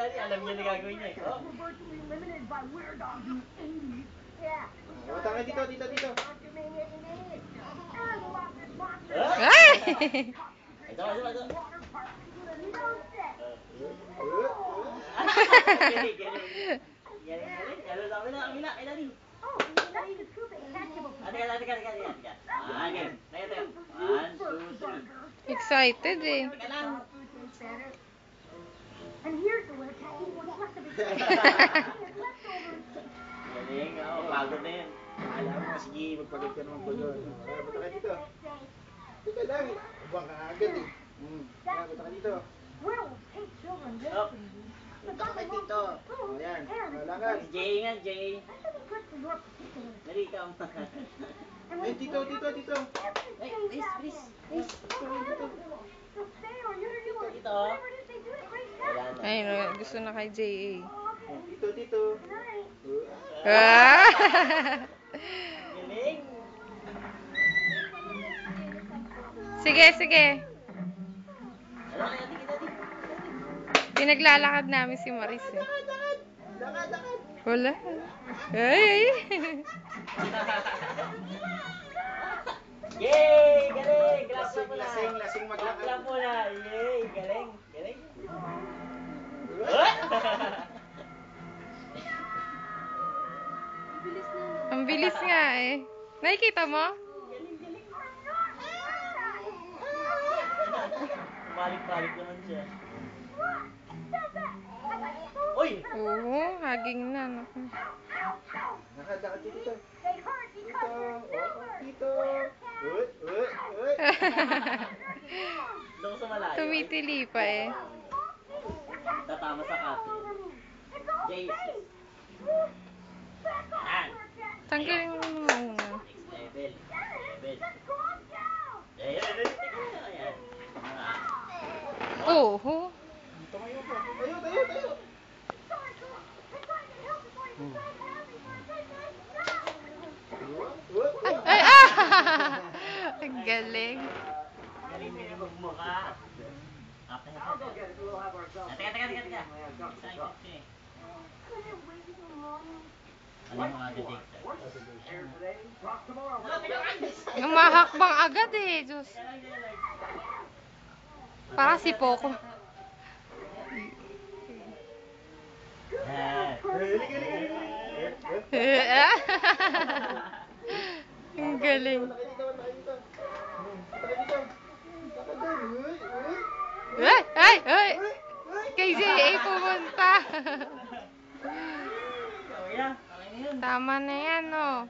Daddy. Alam niya na gagawin niya eh. Oh. Punta ka dito. Ay! Ito. Galing. Lalo sa kabila. Ay, Daddy. Tika. Okay. Tayo. 1, 2, 3. Excited eh. Teka lang. And here's the little cat eating what's left of his Galing. Pagod na yan. Alam mo, sige, magpagod ka naman po doon. Punta ka dito. Teka lang. Buwang ka agad eh. Punta ka dito. Werewolves hate children, Up. don't Punta ka dito. Ayan. Langan. Jay nga, Jay. That's really good for your particular. Dali ka. Eh, dito. Ay, please. Dito. Wala na. Ay, gusto na kay J.A. Dito. Ah! Galing. Sige. Ano kaya, Daddy? Pinaglalakad namin si Maris eh. Lakad. Wala. Ay. Yay! Galing! Clap mo na. Lasing maglakad. Clap mo na. Yay! Galing. Ang bilis nga eh. Nakikita mo? Balik naman siya. Uy! Oo, haging na. Naku. Lakad dito. Dito. Doon sa malayo. Tumitili pa eh. Tatama sa kaso. Jay. Yan. Tanggalin mo muna. Next level. Ayan. Oo. Tayo. Ay, ah! Ang galing. Galing magmukha. Teka. Excited siya eh. Ano yung mga detector? Umahakbang agad eh. Diyos. Parang si Poco. Ang galing. Ay! Kay J.A. pumunta. Okay na yun. Tama na yan, oh.